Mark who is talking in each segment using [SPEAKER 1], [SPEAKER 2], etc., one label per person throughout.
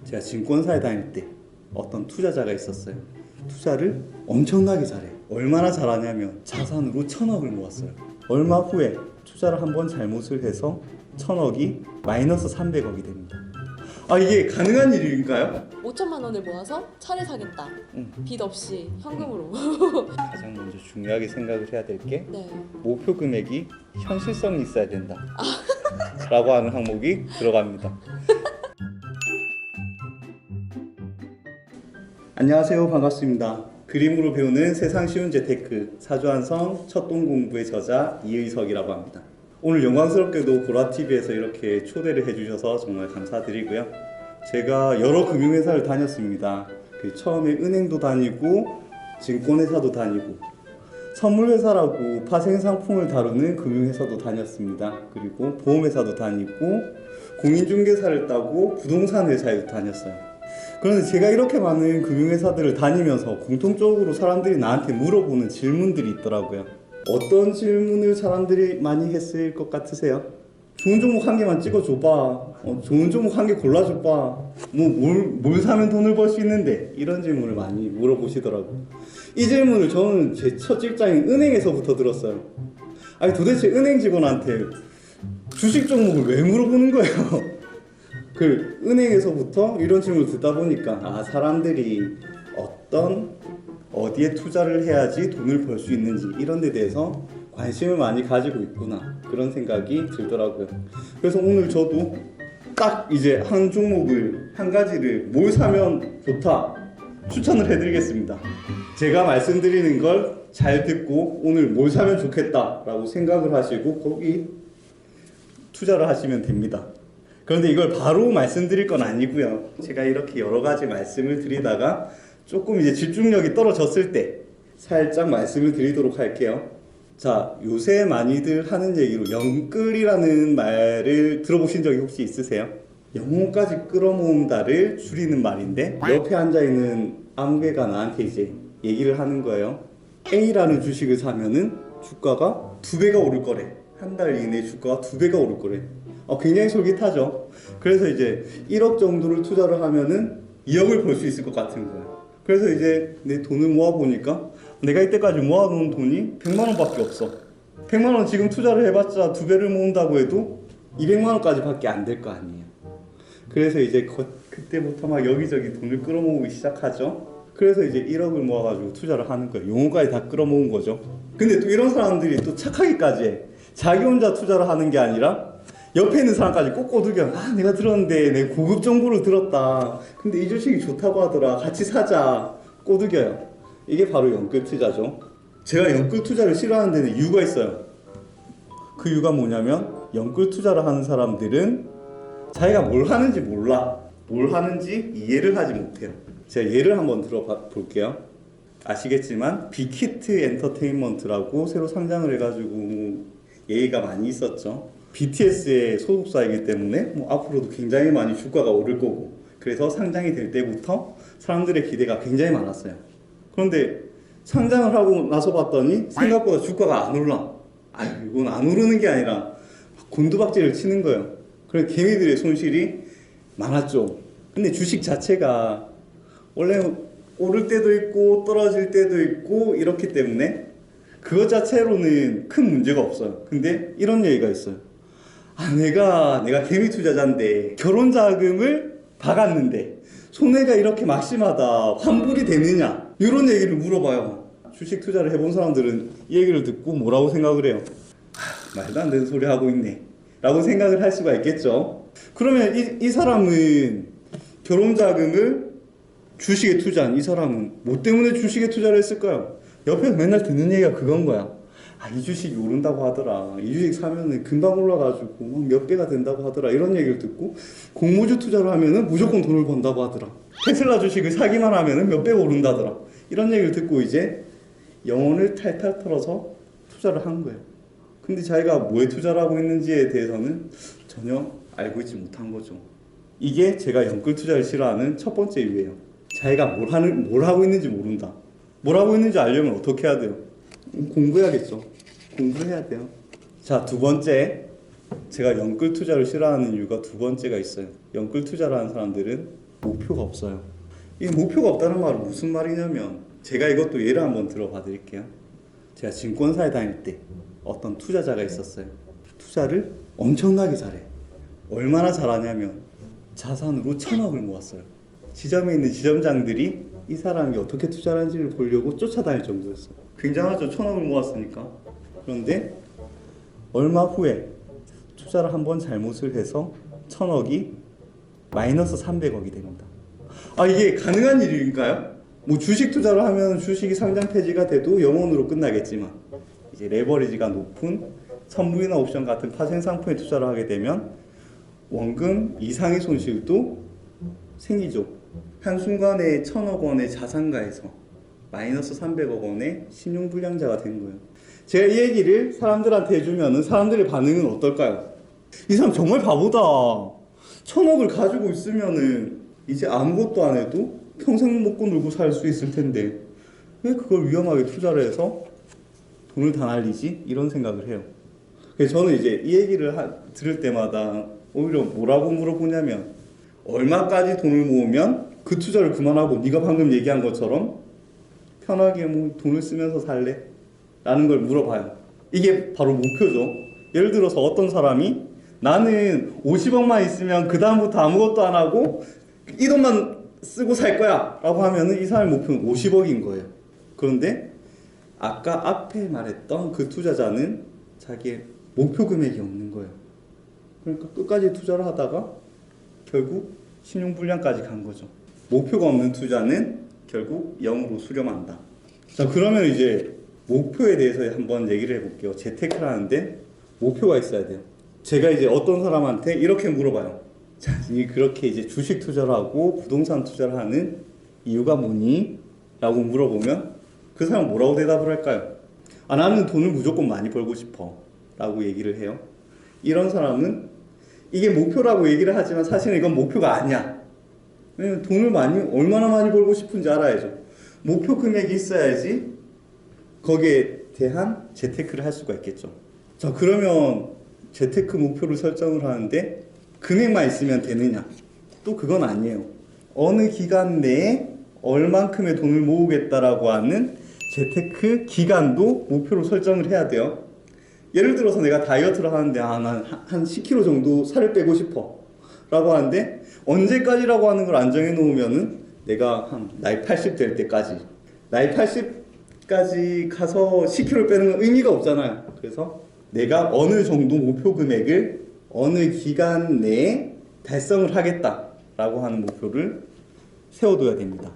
[SPEAKER 1] 제가 증권사에 다닐 때 어떤 투자자가 있었어요. 투자를 엄청나게 잘해. 얼마나 잘하냐면 자산으로 1,000억을 모았어요. 얼마 후에 투자를 한번 잘못을 해서 1,000억이 마이너스 300억이 됩니다. 아, 이게 가능한 일인가요?
[SPEAKER 2] 5천만 원을 모아서 차를 사겠다. 빚 없이 현금으로.
[SPEAKER 1] 가장 먼저 중요하게 생각을 해야 될 게
[SPEAKER 2] 네.
[SPEAKER 1] 목표 금액이 현실성이 있어야 된다 라고 하는 항목이 들어갑니다. 안녕하세요, 반갑습니다. 그림으로 배우는 세상 쉬운 재테크 사주한성 첫동 공부의 저자 이의석이라고 합니다. 오늘 영광스럽게도 보라TV에서 이렇게 초대를 해주셔서 정말 감사드리고요. 제가 여러 금융회사를 다녔습니다. 처음에 은행도 다니고 증권회사도 다니고 선물회사라고 파생상품을 다루는 금융회사도 다녔습니다. 그리고 보험회사도 다니고 공인중개사를 따고 부동산 회사에도 다녔어요. 그런데 제가 이렇게 많은 금융회사들을 다니면서 공통적으로 사람들이 나한테 물어보는 질문들이 있더라고요. 어떤 질문을 사람들이 많이 했을 것 같으세요? 좋은 종목 한 개만 찍어줘봐. 좋은 종목 한 개 골라줘봐. 뭘 사면 돈을 벌 수 있는데? 이런 질문을 많이 물어보시더라고요. 이 질문을 저는 제 첫 직장인 은행에서부터 들었어요. 아니, 도대체 은행 직원한테 주식 종목을 왜 물어보는 거예요? 은행에서부터 이런 질문을 듣다 보니까 사람들이 어디에 투자를 해야지 돈을 벌 수 있는지 이런 데 대해서 관심을 많이 가지고 있구나, 그런 생각이 들더라고요. 그래서 오늘 저도 딱 이제 한 종목을, 한 가지를 뭘 사면 좋다 추천을 해드리겠습니다. 제가 말씀드리는 걸 잘 듣고 오늘 뭘 사면 좋겠다 라고 생각을 하시고 거기 투자를 하시면 됩니다. 그런데 이걸 바로 말씀드릴 건 아니고요. 제가 이렇게 여러 가지 말씀을 드리다가 조금 이제 집중력이 떨어졌을 때 살짝 말씀을 드리도록 할게요. 자, 요새 많이들 하는 얘기로 영끌이라는 말을 들어보신 적이 혹시 있으세요? 영혼까지 끌어모은다를 줄이는 말인데, 옆에 앉아있는 아무개가 나한테 이제 얘기를 하는 거예요. A라는 주식을 사면은 주가가 2배가 오를 거래. 한 달 이내에 주가가 2배가 오를 거래. 굉장히 솔깃하죠. 그래서 이제 1억 정도를 투자를 하면은 2억을 벌 수 있을 것 같은 거예요. 그래서 이제 내 돈을 모아보니까 내가 이때까지 모아놓은 돈이 100만 원밖에 없어. 100만 원 지금 투자를 해봤자 2배를 모은다고 해도 200만 원까지 밖에 안 될 거 아니에요. 그래서 이제 그때부터 막 여기저기 돈을 끌어모으기 시작하죠. 그래서 이제 1억을 모아가지고 투자를 하는 거예요. 용어까지 다 끌어모은 거죠. 근데 또 이런 사람들이 또 착하기까지 해. 자기 혼자 투자를 하는 게 아니라 옆에 있는 사람까지 꼭 꼬드겨. 내가 들었는데 내 고급 정보를 들었다. 근데 이 주식이 좋다고 하더라. 같이 사자. 꼬드겨요. 이게 바로 연끌 투자죠. 제가 연끌 투자를 싫어하는 데는 이유가 있어요. 그 이유가 뭐냐면 연끌 투자를 하는 사람들은 자기가 뭘 하는지 몰라. 뭘 하는지 이해를 하지 못해요. 제가 예를 한번 들어볼게요. 아시겠지만 빅히트 엔터테인먼트라고 새로 상장을 해가지고 얘기가 많이 있었죠. BTS의 소속사이기 때문에 앞으로도 굉장히 많이 주가가 오를 거고, 그래서 상장이 될 때부터 사람들의 기대가 굉장히 많았어요. 그런데 상장을 하고 나서 봤더니 생각보다 주가가 안 올라. 이건 안 오르는 게 아니라 곤두박질을 치는 거예요. 그래서 개미들의 손실이 많았죠. 근데 주식 자체가 원래 오를 때도 있고 떨어질 때도 있고 이렇기 때문에 그것 자체로는 큰 문제가 없어요. 근데 이런 얘기가 있어요. 내가 개미 투자자인데 결혼 자금을 박았는데 손해가 이렇게 막심하다, 환불이 되느냐, 이런 얘기를 물어봐요. 주식 투자를 해본 사람들은 이 얘기를 듣고 뭐라고 생각을 해요? 말도 안 되는 소리 하고 있네 라고 생각을 할 수가 있겠죠. 그러면 이 사람은 결혼 자금을 주식에 투자한 이 사람은 뭐 때문에 주식에 투자를 했을까요? 옆에서 맨날 듣는 얘기가 그건 거야. 이 주식이 오른다고 하더라. 이 주식 사면은 금방 올라가지고 몇 배가 된다고 하더라. 이런 얘기를 듣고 공모주 투자를 하면은 무조건 돈을 번다고 하더라. 테슬라 주식을 사기만 하면은 몇 배가 오른다더라. 이런 얘기를 듣고 이제 영혼을 탈탈 털어서 투자를 한 거예요. 근데 자기가 뭐에 투자를 하고 있는지에 대해서는 전혀 알고 있지 못한 거죠. 이게 제가 연끌 투자를 싫어하는 첫 번째 이유예요. 자기가 뭘 하고 있는지 모른다. 뭘 하고 있는지 알려면 어떻게 해야 돼요? 공부해야겠죠. 공부를 해야 돼요. 자, 두 번째, 제가 연끌 투자를 싫어하는 이유가 두 번째가 있어요. 연끌 투자를 하는 사람들은 목표가 없어요. 이 목표가 없다는 말은 무슨 말이냐면 제가 이것도 예를 한번 들어봐 드릴게요. 제가 증권사에 다닐 때 어떤 투자자가 있었어요. 투자를 엄청나게 잘해. 얼마나 잘하냐면 자산으로 1,000억을 모았어요. 지점에 있는 지점장들이 이 사람이 어떻게 투자를 하는지를 보려고 쫓아다닐 정도였어요. 굉장하죠. 1,000억을 모았으니까. 그런데 얼마 후에 투자를 한번 잘못을 해서 1,000억이 마이너스 300억이 됩니다. 아, 이게 가능한 일인가요? 뭐 주식 투자를 하면 주식이 상장 폐지가 돼도 영원으로 끝나겠지만 이제 레버리지가 높은 선물이나 옵션 같은 파생 상품에 투자를 하게 되면 원금 이상의 손실도 생기죠. 한순간에 1,000억 원의 자산가에서 마이너스 300억 원의 신용불량자가 된 거예요. 제가 이 얘기를 사람들한테 해주면은 사람들의 반응은 어떨까요? 이 사람 정말 바보다. 1,000억을 가지고 있으면은 이제 아무것도 안 해도 평생 먹고 놀고 살 수 있을 텐데 왜 그걸 위험하게 투자를 해서 돈을 다 날리지? 이런 생각을 해요. 그래서 저는 이제 이 얘기를 들을 때마다 오히려 뭐라고 물어보냐면 얼마까지 돈을 모으면 그 투자를 그만하고 네가 방금 얘기한 것처럼 편하게 뭐 돈을 쓰면서 살래? 라는 걸 물어봐요. 이게 바로 목표죠. 예를 들어서 어떤 사람이 나는 50억만 있으면 그 다음부터 아무것도 안 하고 이 돈만 쓰고 살 거야 라고 하면은 이 사람의 목표는 50억인 거예요. 그런데 아까 앞에 말했던 그 투자자는 자기의 목표 금액이 없는 거예요. 그러니까 끝까지 투자를 하다가 결국 신용불량까지 간 거죠. 목표가 없는 투자는 결국 0으로 수렴한다. 자, 그러면 이제 목표에 대해서 한번 얘기를 해볼게요. 재테크를 하는데 목표가 있어야 돼요. 제가 이제 어떤 사람한테 이렇게 물어봐요. 자신이 그렇게 이제 주식 투자를 하고 부동산 투자를 하는 이유가 뭐니? 라고 물어보면 그 사람 뭐라고 대답을 할까요? 아, 나는 돈을 무조건 많이 벌고 싶어 라고 얘기를 해요. 이런 사람은 이게 목표라고 얘기를 하지만 사실은 이건 목표가 아니야. 왜냐면 돈을 얼마나 많이 벌고 싶은지 알아야죠. 목표 금액이 있어야지 거기에 대한 재테크를 할 수가 있겠죠. 자, 그러면 재테크 목표를 설정을 하는데 금액만 있으면 되느냐? 또 그건 아니에요. 어느 기간 내에 얼만큼의 돈을 모으겠다라고 하는 재테크 기간도 목표로 설정을 해야 돼요. 예를 들어서 내가 다이어트를 하는데 난 한 10kg 정도 살을 빼고 싶어 라고 하는데 언제까지라고 하는 걸 안 정해 놓으면은 내가 한 나이 80 될 때까지 나이 80까지 가서 10kg 빼는 건 의미가 없잖아요. 그래서 내가 어느 정도 목표 금액을 어느 기간 내에 달성을 하겠다라고 하는 목표를 세워둬야 됩니다.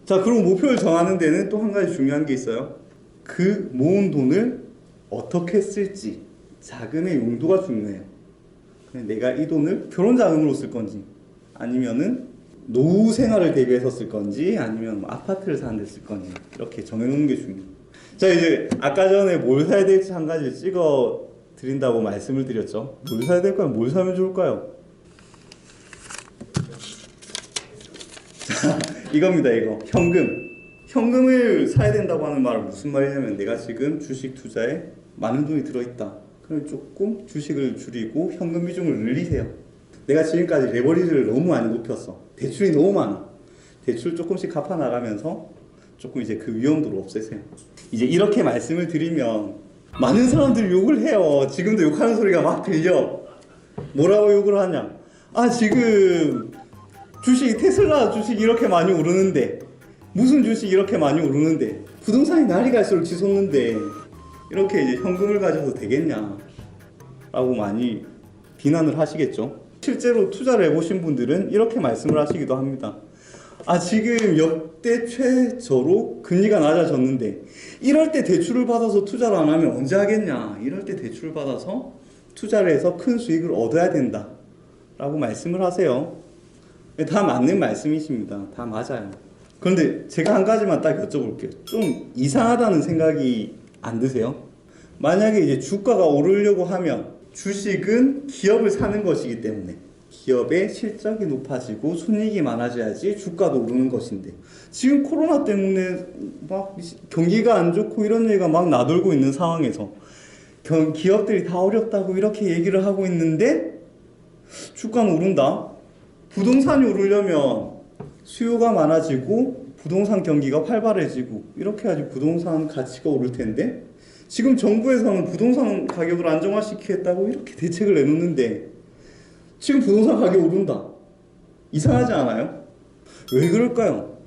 [SPEAKER 1] 자, 그리고 목표를 정하는 데는 또 한 가지 중요한 게 있어요. 그 모은 돈을 어떻게 쓸지, 자금의 용도가 중요해요. 내가 이 돈을 결혼 자금으로 쓸 건지, 아니면은 노후 생활을 대비해서 쓸 건지, 아니면 뭐 아파트를 사는 데 쓸 건지, 이렇게 정해놓는 게 중요해요. 자, 이제 아까 전에 뭘 사야 될지 한 가지 찍어 드린다고 말씀을 드렸죠. 뭘 사야 될까요? 뭘 사면 좋을까요? 자, 이겁니다. 이거 현금을 사야 된다고 하는 말은 무슨 말이냐면 내가 지금 주식 투자에 많은 돈이 들어있다. 그럼 조금 주식을 줄이고 현금 비중을 늘리세요. 내가 지금까지 레버리지를 너무 많이 높였어. 대출이 너무 많아. 대출 조금씩 갚아 나가면서 조금 이제 그 위험도를 없애세요. 이제 이렇게 말씀을 드리면 많은 사람들이 욕을 해요. 지금도 욕하는 소리가 막 들려. 뭐라고 욕을 하냐? 아, 지금 테슬라 주식이 이렇게 많이 오르는데, 무슨 주식이 이렇게 많이 오르는데, 부동산이 날이 갈수록 치솟는데 이렇게 이제 현금을 가져도 되겠냐? 라고 많이 비난을 하시겠죠. 실제로 투자를 해보신 분들은 이렇게 말씀을 하시기도 합니다. 아, 지금 역대 최저로 금리가 낮아졌는데 이럴 때 대출을 받아서 투자를 안 하면 언제 하겠냐? 이럴 때 대출을 받아서 투자를 해서 큰 수익을 얻어야 된다 라고 말씀을 하세요. 다 맞는 말씀이십니다. 다 맞아요. 그런데 제가 한 가지만 딱 여쭤볼게요. 좀 이상하다는 생각이 안 드세요? 만약에 이제 주가가 오르려고 하면 주식은 기업을 사는 것이기 때문에 기업의 실적이 높아지고 순이익이 많아져야지 주가도 오르는 것인데 지금 코로나 때문에 막 경기가 안 좋고 이런 얘기가 막 나돌고 있는 상황에서 기업들이 다 어렵다고 이렇게 얘기를 하고 있는데 주가는 오른다? 부동산이 오르려면 수요가 많아지고 부동산 경기가 활발해지고 이렇게 해야지 부동산 가치가 오를 텐데 지금 정부에서는 부동산 가격을 안정화시키겠다고 이렇게 대책을 내놓는데 지금 부동산 가격이 오른다. 이상하지 않아요? 왜 그럴까요?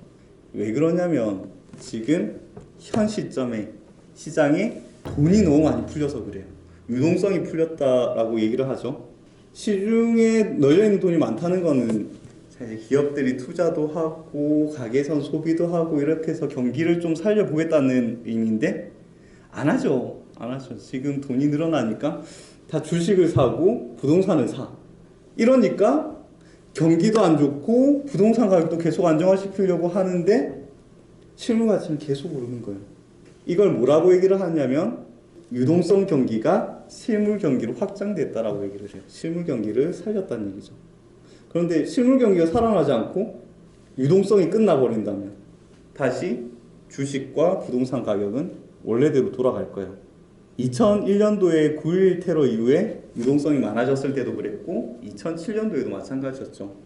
[SPEAKER 1] 왜 그러냐면 지금 현 시점에 시장에 돈이 너무 많이 풀려서 그래요. 유동성이 풀렸다라고 얘기를 하죠. 시중에 널려있는 돈이 많다는 거는 사실 기업들이 투자도 하고 가계선 소비도 하고 이렇게 해서 경기를 좀 살려보겠다는 의미인데 안 하죠. 지금 돈이 늘어나니까 다 주식을 사고 부동산을 사. 이러니까 경기도 안 좋고 부동산 가격도 계속 안정화시키려고 하는데 실물 가치는 계속 오르는 거예요. 이걸 뭐라고 얘기를 하냐면 유동성 경기가 실물 경기로 확장됐다라고 얘기를 해요. 실물 경기를 살렸다는 얘기죠. 그런데 실물 경기가 살아나지 않고 유동성이 끝나버린다면 다시 주식과 부동산 가격은 원래대로 돌아갈 거예요. 2001년도에 9.11 테러 이후에 유동성이 많아졌을 때도 그랬고 2007년도에도 마찬가지였죠.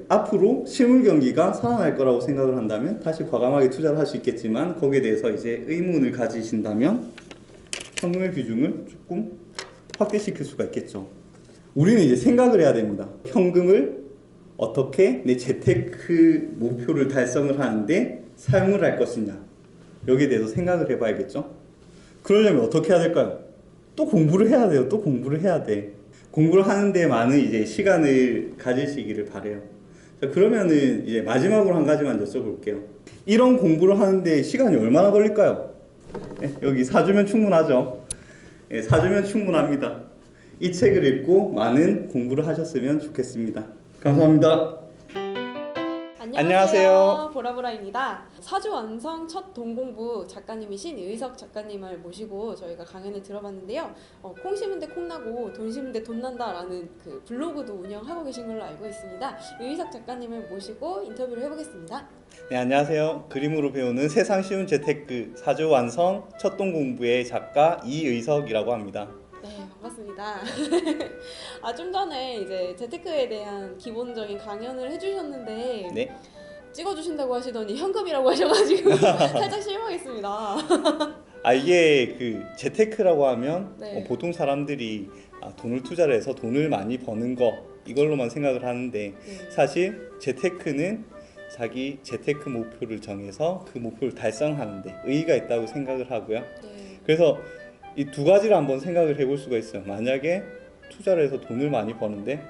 [SPEAKER 1] 앞으로 실물 경기가 살아날 거라고 생각을 한다면 다시 과감하게 투자를 할 수 있겠지만 거기에 대해서 이제 의문을 가지신다면 현금의 비중을 조금 확대시킬 수가 있겠죠. 우리는 이제 생각을 해야 됩니다. 현금을 어떻게 내 재테크 목표를 달성을 하는데 사용을 할 것이냐. 여기에 대해서 생각을 해봐야겠죠. 그러려면 어떻게 해야 될까요? 또 공부를 해야 돼요. 또 공부를 해야 돼. 공부를 하는데 많은 이제 시간을 가지시기를 바래요. 자, 그러면은 이제 마지막으로 한 가지만 여쭤볼게요. 이런 공부를 하는데 시간이 얼마나 걸릴까요? 여기 4주면 충분하죠. 4주면 충분합니다. 이 책을 읽고 많은 공부를 하셨으면 좋겠습니다. 감사합니다. 안녕하세요.
[SPEAKER 2] 보라보라입니다. 사주 완성 첫 동공부 작가님이신 의석 작가님을 모시고 저희가 강연을 들어봤는데요. 콩 심은 데 콩 나고 돈 심은 데 돈 난다라는 그 블로그도 운영하고 계신 걸로 알고 있습니다. 의석 작가님을 모시고 인터뷰를 해보겠습니다.
[SPEAKER 1] 네, 안녕하세요. 그림으로 배우는 세상 쉬운 재테크 사주 완성 첫 동공부의 작가 이의석이라고 합니다.
[SPEAKER 2] 네, 반갑습니다. 좀 전에 이제 재테크에 대한 기본적인 강연을 해주셨는데
[SPEAKER 1] 네.
[SPEAKER 2] 찍어주신다고 하시더니 현금이라고 하셔가지고 살짝 실망했습니다.
[SPEAKER 1] 이게 그 재테크라고 하면
[SPEAKER 2] 네.
[SPEAKER 1] 보통 사람들이 돈을 투자를 해서 돈을 많이 버는 거 이걸로만 생각을 하는데
[SPEAKER 2] 네.
[SPEAKER 1] 사실 재테크는 자기 재테크 목표를 정해서 그 목표를 달성하는데 의의가 있다고 생각을 하고요.
[SPEAKER 2] 네.
[SPEAKER 1] 그래서 이 두 가지를 한번 생각을 해볼 수가 있어요. 만약에 투자를 해서 돈을 많이 버는데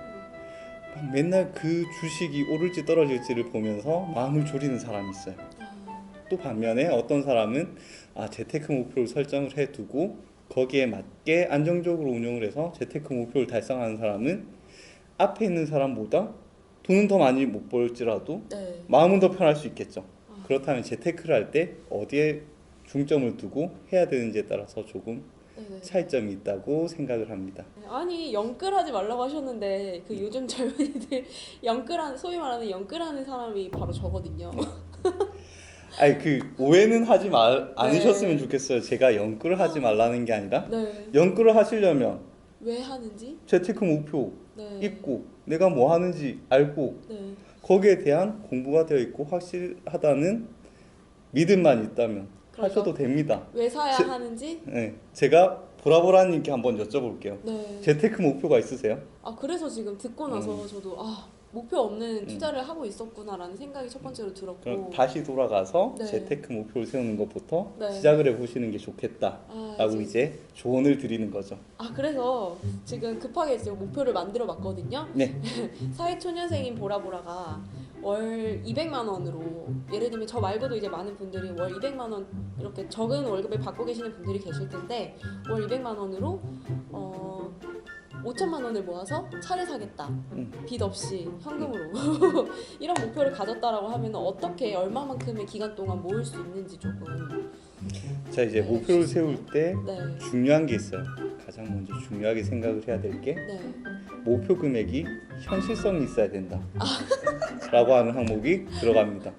[SPEAKER 1] 맨날 그 주식이 오를지 떨어질지를 보면서 마음을 졸이는 사람이 있어요. 또 반면에 어떤 사람은 재테크 목표를 설정을 해두고 거기에 맞게 안정적으로 운용을 해서 재테크 목표를 달성하는 사람은 앞에 있는 사람보다 돈은 더 많이 못 벌지라도
[SPEAKER 2] 네.
[SPEAKER 1] 마음은 더 편할 수 있겠죠. 그렇다면 재테크를 할 때 어디에 중점을 두고 해야 되는지에 따라서 조금
[SPEAKER 2] 네네.
[SPEAKER 1] 차이점이 있다고 생각을 합니다.
[SPEAKER 2] 아니 영끌하지 말라고 하셨는데 그 요즘 젊은이들 소위 말하는 영끌하는 사람이 바로 저거든요.
[SPEAKER 1] 그 오해는 하지 않으셨으면
[SPEAKER 2] 네.
[SPEAKER 1] 좋겠어요. 제가 연끌을 하지 말라는 게 아니라
[SPEAKER 2] 네.
[SPEAKER 1] 연끌을 하시려면
[SPEAKER 2] 왜 하는지?
[SPEAKER 1] 재테크 목표
[SPEAKER 2] 네.
[SPEAKER 1] 있고 내가 뭐 하는지 알고
[SPEAKER 2] 네.
[SPEAKER 1] 거기에 대한 공부가 되어 있고 확실하다는 믿음만 있다면
[SPEAKER 2] 그러니까
[SPEAKER 1] 하셔도 됩니다.
[SPEAKER 2] 왜 사야
[SPEAKER 1] 제-
[SPEAKER 2] 하는지?
[SPEAKER 1] 네, 제가 보라보라님께 한번 여쭤볼게요.
[SPEAKER 2] 네.
[SPEAKER 1] 재테크 목표가 있으세요?
[SPEAKER 2] 그래서 지금 듣고 나서 저도 목표 없는 투자를 하고 있었구나라는 생각이 첫 번째로 들었고.
[SPEAKER 1] 그럼 다시 돌아가서
[SPEAKER 2] 네.
[SPEAKER 1] 재테크 목표를 세우는 것부터
[SPEAKER 2] 네.
[SPEAKER 1] 시작을 해보시는 게 좋겠다라고 이제 조언을 드리는 거죠.
[SPEAKER 2] 그래서 지금 급하게 지금 목표를 만들어 봤거든요.
[SPEAKER 1] 네.
[SPEAKER 2] 사회초년생인 보라보라가 월 200만 원으로 예를 들면 저 말고도 이제 많은 분들이 월 200만 원 이렇게 적은 월급을 받고 계시는 분들이 계실 텐데 월 200만 원으로 5천만 원을 모아서 차를 사겠다. 빚 없이 현금으로 이런 목표를 가졌다라고 하면 어떻게 얼마만큼의 기간 동안 모을 수 있는지 조금.
[SPEAKER 1] 자, 이제
[SPEAKER 2] 네.
[SPEAKER 1] 목표를 세울 때
[SPEAKER 2] 네.
[SPEAKER 1] 중요한 게 있어요. 가장 먼저 중요하게 생각을 해야 될 게
[SPEAKER 2] 네.
[SPEAKER 1] 목표 금액이 현실성이 있어야 된다 라고 하는 항목이 들어갑니다.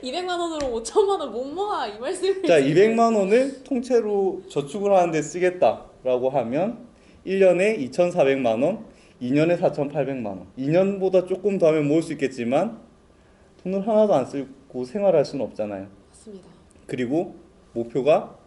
[SPEAKER 2] 200만 원으로 5천만 원 못 모아 이 말씀을.
[SPEAKER 1] 자, 200만 원을 통째로 저축을 하는데 쓰겠다라고 하면 1년에 2,400만 원, 2년에 4,800만 원. 2년보다 조금 더 하면 모을 수 있겠지만 돈을 하나도 안 쓰고 생활할 수는 없잖아요.
[SPEAKER 2] 맞습니다.
[SPEAKER 1] 그리고 목표가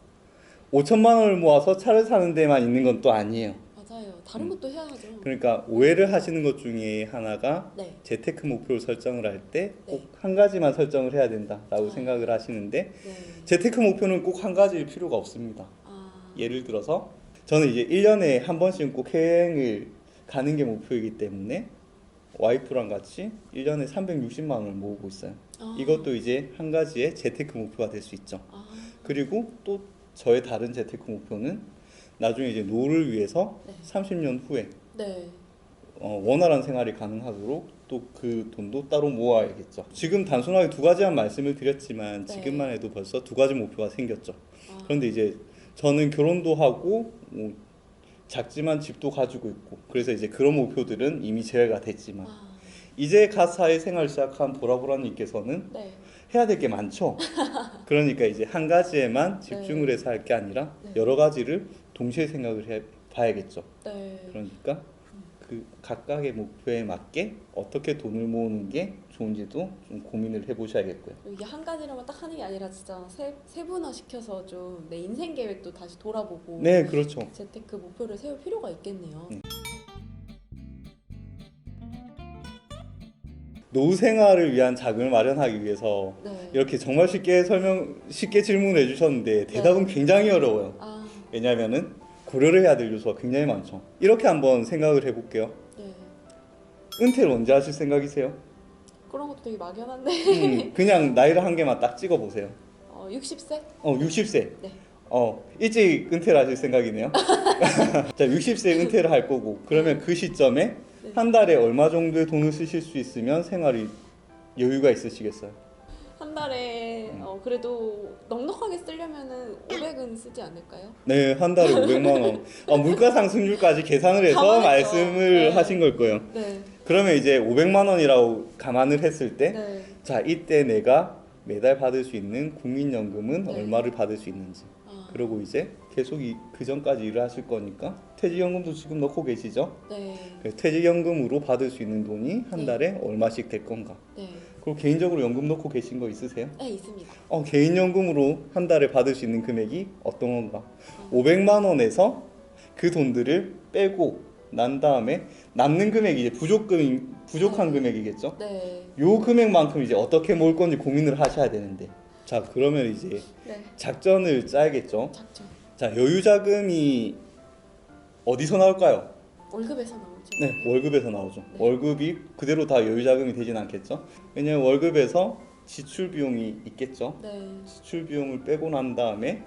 [SPEAKER 1] 5천만 원을 모아서 차를 사는 데만 있는 건 또 아니에요.
[SPEAKER 2] 맞아요. 다른 것도 해야죠.
[SPEAKER 1] 그러니까 오해를 하시는 것 중에 하나가
[SPEAKER 2] 네.
[SPEAKER 1] 재테크 목표를 설정을 할 때 꼭
[SPEAKER 2] 네.
[SPEAKER 1] 한 가지만 설정을 해야 된다라고
[SPEAKER 2] 아.
[SPEAKER 1] 생각을 하시는데
[SPEAKER 2] 네.
[SPEAKER 1] 재테크 목표는 꼭 한 가지일 필요가 없습니다.
[SPEAKER 2] 아.
[SPEAKER 1] 예를 들어서 저는 이제 1년에 한 번씩은 꼭 해외여행을 가는 게 목표이기 때문에 와이프랑 같이 1년에 360만 원을 모으고 있어요.
[SPEAKER 2] 아.
[SPEAKER 1] 이것도 이제 한 가지의 재테크 목표가 될 수 있죠.
[SPEAKER 2] 아.
[SPEAKER 1] 그리고 또 저의 다른 재테크 목표는 나중에 이제 노후를 위해서
[SPEAKER 2] 네.
[SPEAKER 1] 30년 후에
[SPEAKER 2] 네.
[SPEAKER 1] 원활한 생활이 가능하도록 또 그 돈도 따로 모아야겠죠. 지금 단순하게 두 가지만 말씀을 드렸지만
[SPEAKER 2] 네.
[SPEAKER 1] 지금만 해도 벌써 두 가지 목표가 생겼죠.
[SPEAKER 2] 아.
[SPEAKER 1] 그런데 이제 저는 결혼도 하고 작지만 집도 가지고 있고 그래서 이제 그런 목표들은 이미 제외가 됐지만
[SPEAKER 2] 아.
[SPEAKER 1] 이제 갓 사회생활 시작한 보라보라님께서는
[SPEAKER 2] 네.
[SPEAKER 1] 해야 될 게 많죠. 그러니까 이제 한 가지에만 집중을
[SPEAKER 2] 네.
[SPEAKER 1] 해서 할 게 아니라
[SPEAKER 2] 네.
[SPEAKER 1] 여러 가지를 동시에 생각을 해 봐야겠죠.
[SPEAKER 2] 네.
[SPEAKER 1] 그러니까 그 각각의 목표에 맞게 어떻게 돈을 모으는 게 좋은지도 좀 고민을 해보셔야겠고요.
[SPEAKER 2] 이게 한 가지로만 딱 하는 게 아니라 진짜 세분화 시켜서 좀 내 인생 계획도 다시 돌아보고
[SPEAKER 1] 네, 그렇죠.
[SPEAKER 2] 재테크 목표를 세울 필요가 있겠네요.
[SPEAKER 1] 노후 생활을 위한 자금을 마련하기 위해서
[SPEAKER 2] 네.
[SPEAKER 1] 이렇게 정말 쉽게 질문해 주셨는데 대답은 굉장히 어려워요.
[SPEAKER 2] 아.
[SPEAKER 1] 왜냐하면은 고려를 해야 될 요소가 굉장히 많죠. 이렇게 한번 생각을 해볼게요.
[SPEAKER 2] 네.
[SPEAKER 1] 은퇴를 언제 하실 생각이세요?
[SPEAKER 2] 그런 것도 되게 막연한데.
[SPEAKER 1] 그냥 나이를 한 개만 딱 찍어 보세요.
[SPEAKER 2] 60세?
[SPEAKER 1] 60세.
[SPEAKER 2] 네.
[SPEAKER 1] 일찍 은퇴를 하실 생각이네요. 자, 60세에 은퇴를 할 거고 그러면 그 시점에
[SPEAKER 2] 네.
[SPEAKER 1] 한 달에 얼마 정도의 돈을 쓰실 수 있으면 생활이 여유가 있으시겠어요?
[SPEAKER 2] 한 달에 그래도 넉넉하게 쓰려면은 500은 쓰지 않을까요?
[SPEAKER 1] 네, 한 달에 500만 원. 물가 상승률까지 계산을 해서
[SPEAKER 2] 감안했죠.
[SPEAKER 1] 말씀을
[SPEAKER 2] 네.
[SPEAKER 1] 하신 걸 거예요.
[SPEAKER 2] 네.
[SPEAKER 1] 그러면 이제 500만 원이라고 감안을 했을 때,
[SPEAKER 2] 네.
[SPEAKER 1] 자, 이때 내가 매달 받을 수 있는 국민연금은
[SPEAKER 2] 네.
[SPEAKER 1] 얼마를 받을 수 있는지.
[SPEAKER 2] 아.
[SPEAKER 1] 그리고 이제 계속 그 전까지 일을 하실 거니까 퇴직연금도 지금 넣고 계시죠?
[SPEAKER 2] 네.
[SPEAKER 1] 그래서 퇴직연금으로 받을 수 있는 돈이 한
[SPEAKER 2] 네.
[SPEAKER 1] 달에 얼마씩 될 건가?
[SPEAKER 2] 네.
[SPEAKER 1] 그리고 개인적으로 연금 넣고 계신 거 있으세요?
[SPEAKER 2] 네, 있습니다.
[SPEAKER 1] 개인연금으로 한 달에 받을 수 있는 금액이 어떤 건가? 500만 원에서 그 돈들을 빼고 난 다음에 남는 금액이 이제 부족한 금액이겠죠?
[SPEAKER 2] 네.
[SPEAKER 1] 요 금액만큼 이제 어떻게 모을 건지 고민을 하셔야 되는데, 자, 그러면 이제
[SPEAKER 2] 네.
[SPEAKER 1] 작전을 짜야겠죠?
[SPEAKER 2] 작죠.
[SPEAKER 1] 자, 여유 자금이 어디서 나올까요?
[SPEAKER 2] 월급에서 나오죠.
[SPEAKER 1] 네, 월급에서 나오죠.
[SPEAKER 2] 네.
[SPEAKER 1] 월급이 그대로 다 여유 자금이 되진 않겠죠? 왜냐면 월급에서 지출 비용이 있겠죠?
[SPEAKER 2] 네.
[SPEAKER 1] 지출 비용을 빼고 난 다음에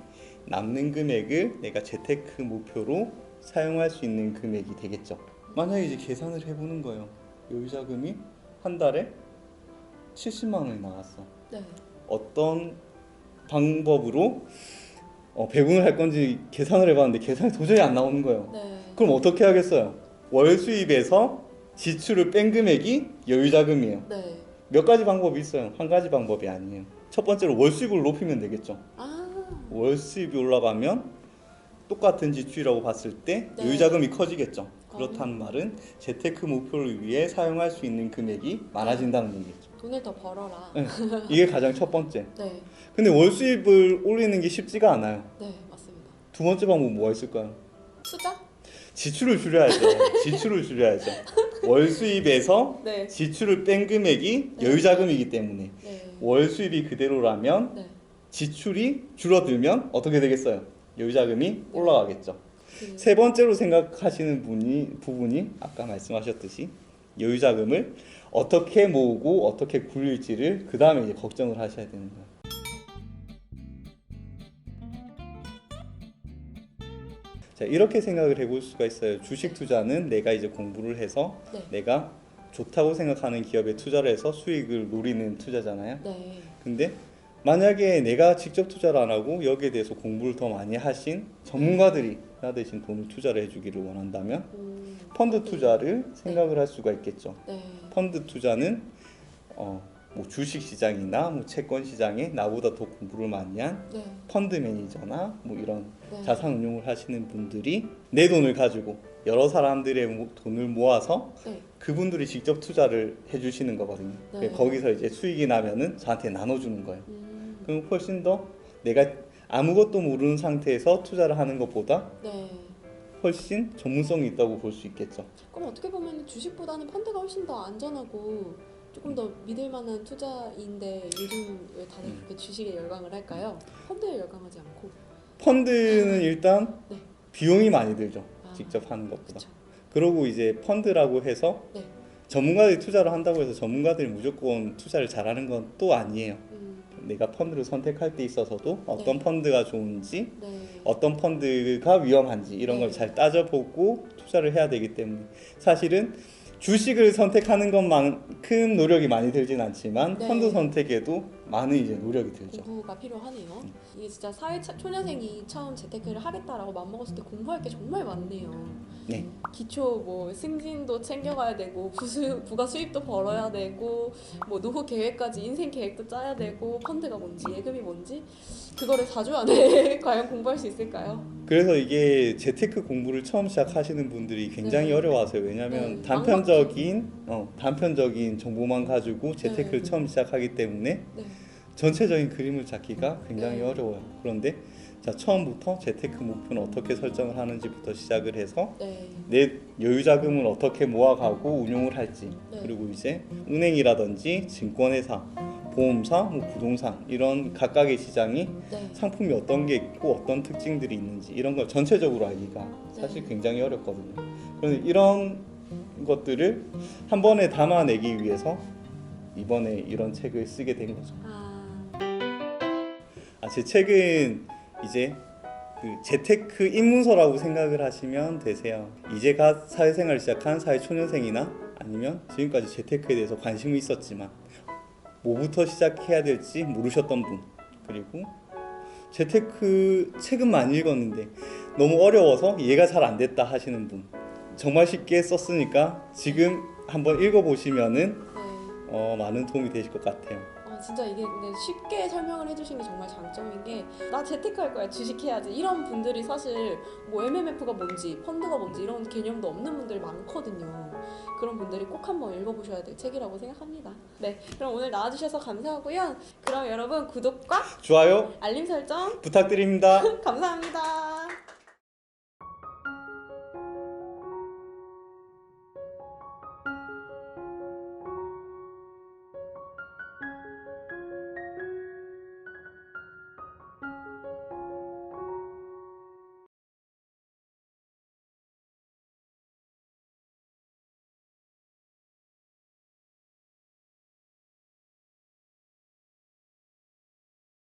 [SPEAKER 1] 남는 금액을 내가 재테크 목표로 사용할 수 있는 금액이 되겠죠. 만약에 이제 계산을 해보는 거예요. 여유 자금이 한 달에 70만 원이 나왔어.
[SPEAKER 2] 네.
[SPEAKER 1] 어떤 방법으로 배분을 할 건지 계산을 해봤는데 계산이 도저히 안 나오는 거예요.
[SPEAKER 2] 네.
[SPEAKER 1] 그럼 어떻게 하겠어요? 월 수입에서 지출을 뺀 금액이 여유 자금이에요.
[SPEAKER 2] 네.
[SPEAKER 1] 몇 가지 방법이 있어요. 한 가지 방법이 아니에요. 첫 번째로 월 수입을 높이면 되겠죠.
[SPEAKER 2] 아.
[SPEAKER 1] 월 수입이 올라가면 똑같은 지출이라고 봤을 때
[SPEAKER 2] 네.
[SPEAKER 1] 여유 자금이 커지겠죠. 그렇다는 말은 재테크 목표를 위해 사용할 수 있는 금액이 많아진다는 얘기죠.
[SPEAKER 2] 돈을 더 벌어라.
[SPEAKER 1] 네. 이게 가장 첫 번째.
[SPEAKER 2] 네.
[SPEAKER 1] 근데 월 수입을 올리는 게 쉽지가 않아요.
[SPEAKER 2] 네, 맞습니다.
[SPEAKER 1] 두 번째 방법 뭐가 있을까요?
[SPEAKER 2] 투자?
[SPEAKER 1] 지출을 줄여야죠. 지출을 줄여야죠. 월 수입에서
[SPEAKER 2] 네.
[SPEAKER 1] 지출을 뺀 금액이
[SPEAKER 2] 네.
[SPEAKER 1] 여유 자금이기 때문에
[SPEAKER 2] 네.
[SPEAKER 1] 월 수입이 그대로라면
[SPEAKER 2] 네.
[SPEAKER 1] 지출이 줄어들면 어떻게 되겠어요? 여유 자금이 올라가겠죠.
[SPEAKER 2] 그-
[SPEAKER 1] 세 번째로 생각하시는 부분이 아까 말씀하셨듯이 여유 자금을 어떻게 모으고 어떻게 굴릴지를 그 다음에 이제 걱정을 하셔야 되는 거예요. 자, 이렇게 생각을 해볼 수가 있어요. 주식 투자는 내가 이제 공부를 해서
[SPEAKER 2] 네.
[SPEAKER 1] 내가 좋다고 생각하는 기업에 투자를 해서 수익을 노리는 투자잖아요.
[SPEAKER 2] 네.
[SPEAKER 1] 근데 만약에 내가 직접 투자를 안 하고 여기에 대해서 공부를 더 많이 하신 전문가들이 나 대신 돈을 투자를 해주기를 원한다면 펀드 투자를 생각을 할 수가 있겠죠.
[SPEAKER 2] 네.
[SPEAKER 1] 펀드 투자는 뭐 주식 시장이나 뭐 채권 시장에 나보다 더 공부를 많이 한
[SPEAKER 2] 네.
[SPEAKER 1] 펀드 매니저나 뭐 이런
[SPEAKER 2] 네.
[SPEAKER 1] 자산 운용을 하시는 분들이 내 돈을 가지고 여러 사람들의 돈을 모아서
[SPEAKER 2] 네.
[SPEAKER 1] 그분들이 직접 투자를 해주시는 거거든요.
[SPEAKER 2] 네.
[SPEAKER 1] 거기서 이제 수익이 나면은 저한테 나눠주는 거예요.
[SPEAKER 2] 음.
[SPEAKER 1] 그럼 훨씬 더 내가 아무것도 모르는 상태에서 투자를 하는 것보다
[SPEAKER 2] 네.
[SPEAKER 1] 훨씬 전문성이 있다고 볼 수 있겠죠.
[SPEAKER 2] 그럼 어떻게 보면 주식보다는 펀드가 훨씬 더 안전하고 조금 더 믿을 만한 투자인데 요즘 왜 다들 그렇게 주식에 열광을 할까요? 펀드에 열광하지 않고.
[SPEAKER 1] 펀드는 일단
[SPEAKER 2] 네.
[SPEAKER 1] 비용이 많이 들죠.
[SPEAKER 2] 아,
[SPEAKER 1] 직접 하는 것보다.
[SPEAKER 2] 그쵸.
[SPEAKER 1] 그러고 이제 펀드라고 해서
[SPEAKER 2] 네.
[SPEAKER 1] 전문가들이 투자를 한다고 해서 전문가들이 무조건 투자를 잘하는 건 또 아니에요. 내가 펀드를 선택할 때 있어서도 어떤
[SPEAKER 2] 네.
[SPEAKER 1] 펀드가 좋은지
[SPEAKER 2] 네.
[SPEAKER 1] 어떤 펀드가 위험한지 이런 걸
[SPEAKER 2] 네.
[SPEAKER 1] 잘 따져보고 투자를 해야 되기 때문에 사실은 주식을 선택하는 것만큼 노력이 많이 들진 않지만
[SPEAKER 2] 네.
[SPEAKER 1] 펀드 선택에도 많은 이제 노력이 들죠.
[SPEAKER 2] 공부가 필요하네요. 이게 진짜 초년생이 처음 재테크를 하겠다라고 마음먹었을 때 공부할 게 정말 많네요.
[SPEAKER 1] 네.
[SPEAKER 2] 기초 뭐 승진도 챙겨가야 되고 부가 수입도 벌어야 되고 뭐 노후 계획까지 인생 계획도 짜야 되고 펀드가 뭔지 예금이 뭔지 그거를 4주 안에 과연 공부할 수 있을까요?
[SPEAKER 1] 그래서 이게 재테크 공부를 처음 시작하시는 분들이 굉장히
[SPEAKER 2] 네.
[SPEAKER 1] 어려워하세요. 왜냐하면
[SPEAKER 2] 네.
[SPEAKER 1] 단편적인 정보만 가지고 재테크를
[SPEAKER 2] 네.
[SPEAKER 1] 처음 시작하기 때문에
[SPEAKER 2] 네.
[SPEAKER 1] 전체적인 그림을 잡기가 굉장히
[SPEAKER 2] 네.
[SPEAKER 1] 어려워요. 그런데 자, 처음부터 재테크 목표는 어떻게 설정을 하는지부터 시작을 해서
[SPEAKER 2] 네.
[SPEAKER 1] 내 여유 자금을 어떻게 모아가고 운용을 할지
[SPEAKER 2] 네.
[SPEAKER 1] 그리고 이제 은행이라든지 증권회사, 보험사, 뭐 부동산 이런 각각의 시장이
[SPEAKER 2] 네.
[SPEAKER 1] 상품이 어떤 게 있고 어떤 특징들이 있는지 이런 걸 전체적으로 알기가 사실
[SPEAKER 2] 네.
[SPEAKER 1] 굉장히 어렵거든요. 그래서 이런 것들을 한 번에 담아내기 위해서 이번에 이런 책을 쓰게 된 거죠. 제 책은 이제 그 재테크 입문서라고 생각을 하시면 되세요. 이제 갓 사회생활을 시작한 사회초년생이나 아니면 지금까지 재테크에 대해서 관심이 있었지만 뭐부터 시작해야 될지 모르셨던 분, 그리고 재테크 책은 많이 읽었는데 너무 어려워서 이해가 잘 안 됐다 하시는 분, 정말 쉽게 썼으니까 지금 한번 읽어보시면은
[SPEAKER 2] 네.
[SPEAKER 1] 많은 도움이 되실 것 같아요.
[SPEAKER 2] 진짜 이게 근데 쉽게 설명을 해주신 게 정말 장점인 게 나 재테크할 거야 주식해야지 이런 분들이 사실 뭐 MMF가 뭔지 펀드가 뭔지 이런 개념도 없는 분들이 많거든요. 그런 분들이 꼭 한번 읽어보셔야 될 책이라고 생각합니다. 네, 그럼 오늘 나와주셔서 감사하고요. 그럼 여러분 구독과
[SPEAKER 1] 좋아요
[SPEAKER 2] 알림 설정
[SPEAKER 1] 부탁드립니다.
[SPEAKER 2] 감사합니다.